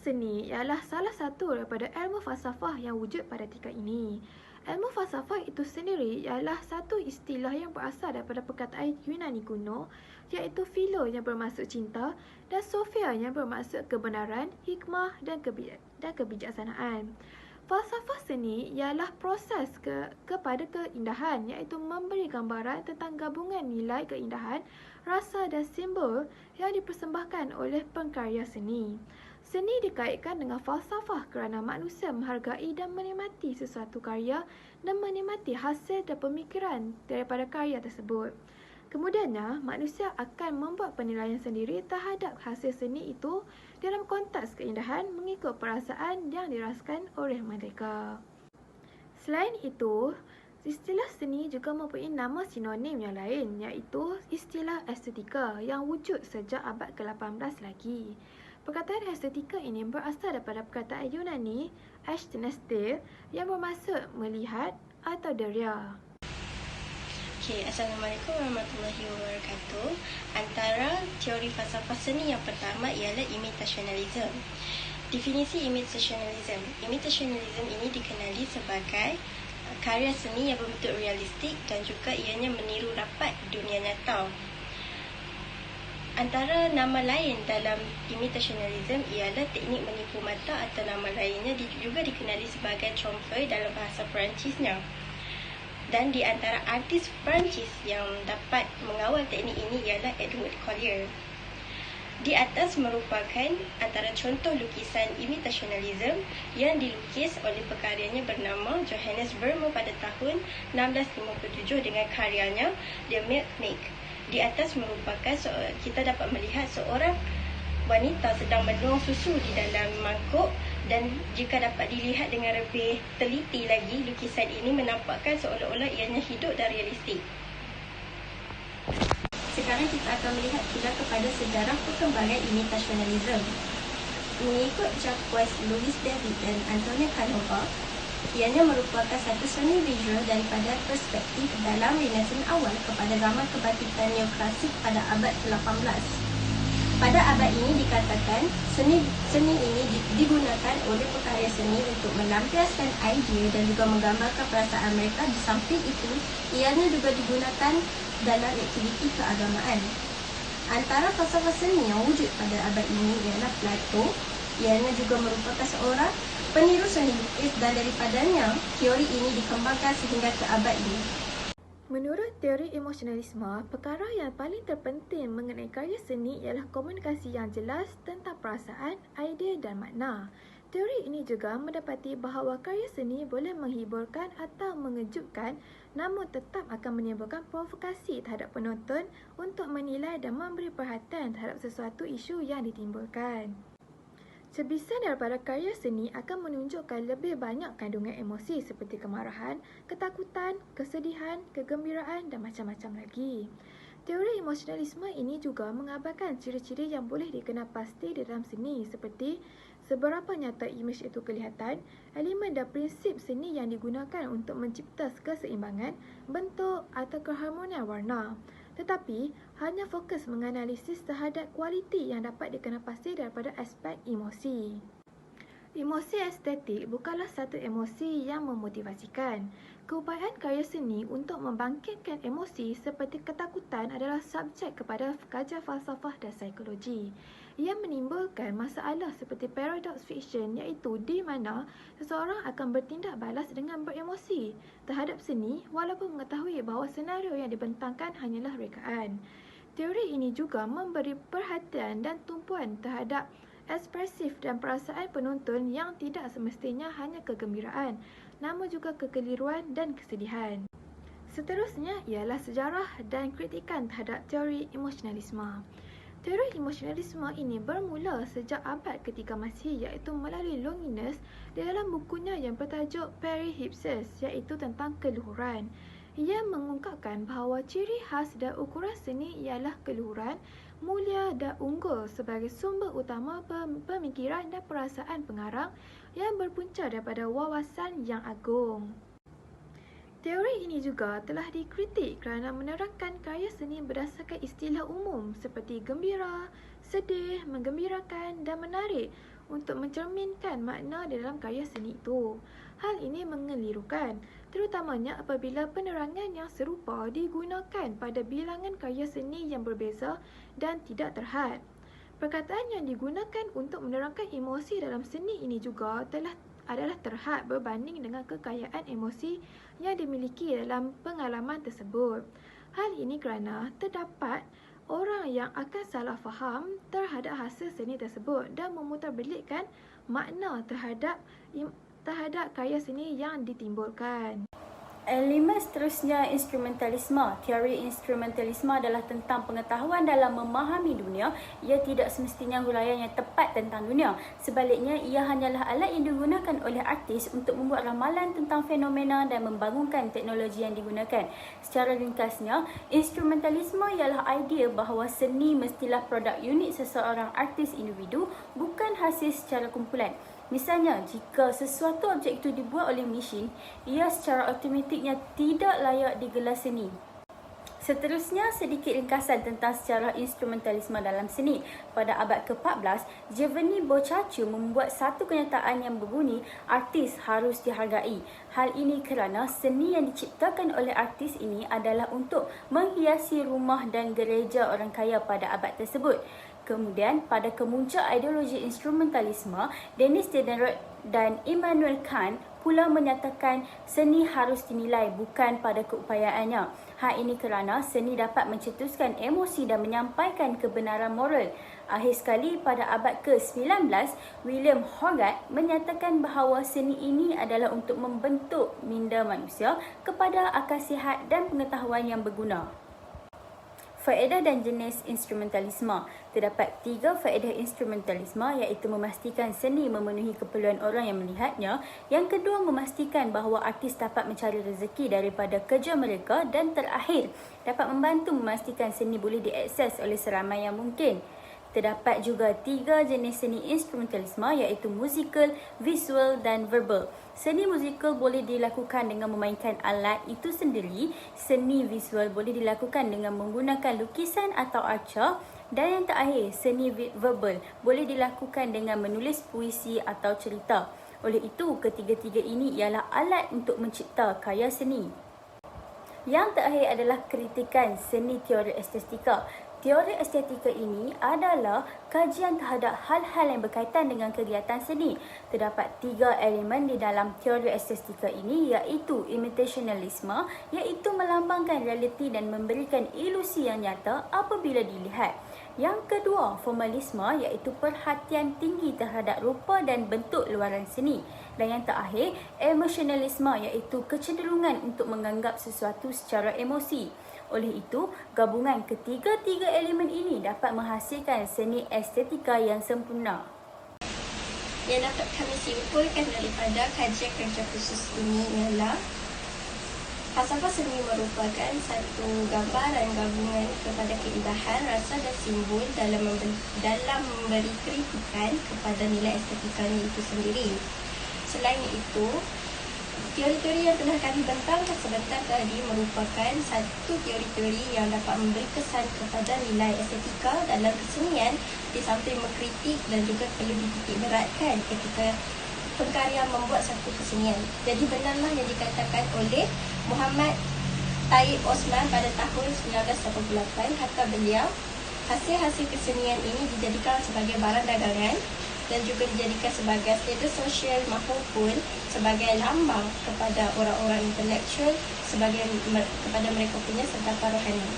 seni ialah salah satu daripada ilmu falsafah yang wujud pada tingkat ini. Ilmu falsafah itu sendiri ialah satu istilah yang berasal daripada perkataan Yunani kuno, iaitu philo yang bermaksud cinta dan sophia yang bermaksud kebenaran, hikmah dan kebijaksanaan. Falsafah seni ialah proses kepada keindahan, iaitu memberi gambaran tentang gabungan nilai keindahan, rasa dan simbol yang dipersembahkan oleh pengkarya seni. Seni dikaitkan dengan falsafah kerana manusia menghargai dan menikmati sesuatu karya dan menikmati hasil dan pemikiran daripada karya tersebut. Kemudiannya, manusia akan membuat penilaian sendiri terhadap hasil seni itu dalam konteks keindahan mengikut perasaan yang dirasakan oleh mereka. Selain itu, istilah seni juga mempunyai nama sinonim yang lain, iaitu istilah estetika yang wujud sejak abad ke-18 lagi. Perkataan estetika ini berasal daripada perkataan Yunani aesthenes yang bermaksud melihat atau deria. Assalamualaikum warahmatullahi wabarakatuh. Antara teori falsafah seni yang pertama ialah imitationalism. Definisi imitationalism. Imitationalism ini dikenali sebagai karya seni yang berbentuk realistik dan juga ianya meniru rapat dunia nyata. Antara nama lain dalam imitationalism ialah teknik menipu mata atau nama lainnya juga dikenali sebagai trompe dalam bahasa Perancisnya. Dan di antara artis Perancis yang dapat mengawal teknik ini ialah Edward Collier. Di atas merupakan antara contoh lukisan imitationalism yang dilukis oleh pekaryanya bernama Johannes Vermeer pada tahun 1657 dengan karyanya The Milkmaid. Di atas merupakan kita dapat melihat seorang wanita sedang menuang susu di dalam mangkuk, dan jika dapat dilihat dengan lebih teliti lagi, lukisan ini menampakkan seolah-olah ianya hidup dan realistik. Sekarang kita akan melihat pula kepada sejarah perkembangan imitationalism. Mengikut Jacques Louis David dan Antoine Canova, ianya merupakan satu seni visual daripada perspektif dalam Renaissance awal kepada zaman kebangkitan neoklasik pada abad ke-18. Pada abad ini dikatakan seni ini digunakan oleh pekarya seni untuk melampiaskan idea dan juga menggambarkan perasaan mereka. Di samping itu, ianya juga digunakan dalam aktiviti keagamaan. Antara falsafah seni yang wujud pada abad ini ialah Plato. Ianya juga merupakan seorang peniru seni lukis dan daripadanya teori ini dikembangkan sehingga ke abad ini. Menurut teori emosionalisme, perkara yang paling terpenting mengenai karya seni ialah komunikasi yang jelas tentang perasaan, idea dan makna. Teori ini juga mendapati bahawa karya seni boleh menghiburkan atau mengejutkan, namun tetap akan menimbulkan provokasi terhadap penonton untuk menilai dan memberi perhatian terhadap sesuatu isu yang ditimbulkan. Sebisan daripada karya seni akan menunjukkan lebih banyak kandungan emosi seperti kemarahan, ketakutan, kesedihan, kegembiraan dan macam-macam lagi. Teori emosionalisme ini juga mengabarkan ciri-ciri yang boleh dikenal pasti di dalam seni seperti seberapa nyata imej itu kelihatan, elemen dan prinsip seni yang digunakan untuk mencipta keseimbangan, bentuk atau keharmonian warna. Tetapi, hanya fokus menganalisis terhadap kualiti yang dapat dikenal pasti daripada aspek emosi. Emosi estetik bukanlah satu emosi yang memotivasikan. Keupayaan karya seni untuk membangkitkan emosi seperti ketakutan adalah subjek kepada kajian falsafah dan psikologi. Ia menimbulkan masalah seperti paradox fiction, iaitu di mana seseorang akan bertindak balas dengan beremosi terhadap seni walaupun mengetahui bahawa senario yang dibentangkan hanyalah rekaan. Teori ini juga memberi perhatian dan tumpuan terhadap ekspresif dan perasaan penonton yang tidak semestinya hanya kegembiraan, namun juga kekeliruan dan kesedihan. Seterusnya ialah sejarah dan kritikan terhadap teori emosionalisme. Teori emosionalisme ini bermula sejak abad ke-3 Masihi, iaitu melalui Longinus di dalam bukunya yang bertajuk Perihipsis, iaitu tentang keluhuran. Ia mengungkapkan bahawa ciri khas dan ukuran seni ialah keluhuran, mulia dan unggul sebagai sumber utama pemikiran dan perasaan pengarang yang berpunca daripada wawasan yang agung. Teori ini juga telah dikritik kerana menerangkan karya seni berdasarkan istilah umum seperti gembira, sedih, menggembirakan dan menarik untuk mencerminkan makna di dalam karya seni itu. Hal ini mengelirukan, terutamanya apabila penerangan yang serupa digunakan pada bilangan karya seni yang berbeza dan tidak terhad. Perkataan yang digunakan untuk menerangkan emosi dalam seni ini juga adalah terhad berbanding dengan kekayaan emosi yang dimiliki dalam pengalaman tersebut. Hal ini kerana terdapat orang yang akan salah faham terhadap hasil seni tersebut dan memutarbelitkan makna terhadap karya seni yang ditimbulkan. Elemen seterusnya instrumentalisme. Teori instrumentalisme adalah tentang pengetahuan dalam memahami dunia. Ia tidak semestinya huraian yang tepat tentang dunia. Sebaliknya, ia hanyalah alat yang digunakan oleh artis untuk membuat ramalan tentang fenomena dan membangunkan teknologi yang digunakan. Secara ringkasnya, instrumentalisme ialah idea bahawa seni mestilah produk unik seseorang artis individu, bukan hasil secara kumpulan. Misalnya, jika sesuatu objek itu dibuat oleh mesin, ia secara automatiknya tidak layak digelar seni. Seterusnya, sedikit ringkasan tentang sejarah instrumentalisme dalam seni. Pada abad ke-14, Giovanni Boccaccio membuat satu kenyataan yang berbunyi, artis harus dihargai. Hal ini kerana seni yang diciptakan oleh artis ini adalah untuk menghiasi rumah dan gereja orang kaya pada abad tersebut. Kemudian, pada kemuncak ideologi instrumentalisme, Denis Diderot dan Immanuel Kant pula menyatakan seni harus dinilai bukan pada keupayaannya. Hal ini kerana seni dapat mencetuskan emosi dan menyampaikan kebenaran moral. Akhir sekali, pada abad ke-19, William Hogarth menyatakan bahawa seni ini adalah untuk membentuk minda manusia kepada akal sihat dan pengetahuan yang berguna. Faedah dan jenis instrumentalisme. Terdapat 3 faedah instrumentalisme, iaitu memastikan seni memenuhi keperluan orang yang melihatnya. Yang kedua, memastikan bahawa artis dapat mencari rezeki daripada kerja mereka. Dan terakhir, dapat membantu memastikan seni boleh diakses oleh seramai yang mungkin. Terdapat juga 3 jenis seni instrumentalisme, iaitu musikal, visual dan verbal. Seni musikal boleh dilakukan dengan memainkan alat itu sendiri. Seni visual boleh dilakukan dengan menggunakan lukisan atau arca. Dan yang terakhir, seni verbal boleh dilakukan dengan menulis puisi atau cerita. Oleh itu, ketiga-tiga ini ialah alat untuk mencipta karya seni. Yang terakhir adalah kritikan seni teori estetika. Teori estetika ini adalah kajian terhadap hal-hal yang berkaitan dengan kegiatan seni. Terdapat 3 elemen di dalam teori estetika ini, iaitu imitationalisme, iaitu melambangkan realiti dan memberikan ilusi yang nyata apabila dilihat. Yang kedua, formalisme, iaitu perhatian tinggi terhadap rupa dan bentuk luaran seni. Dan yang terakhir, emotionalisme, iaitu kecenderungan untuk menganggap sesuatu secara emosi. Oleh itu, gabungan ketiga-tiga elemen ini dapat menghasilkan seni estetika yang sempurna. Yang dapat kami simpulkan daripada kajian kerja khusus ini ialah falsafah seni merupakan satu gambaran gabungan kepada keindahan, rasa dan simbol dalam memberi kritikan kepada nilai estetikanya itu sendiri. Selain itu, teori-teori yang telah kami bentangkan sebentar tadi merupakan satu teori-teori yang dapat memberi kesan kepada nilai estetika dalam kesenian di samping mengkritik dan juga perlu dititik beratkan ketika pengkarya membuat satu kesenian. Jadi benarlah yang dikatakan oleh Muhammad Taib Osman pada tahun 1988, kata beliau, hasil-hasil kesenian ini dijadikan sebagai barang dagangan dan juga dijadikan sebagai status sosial maupun sebagai lambang kepada orang-orang intelektual kepada mereka punya sentapan rohani.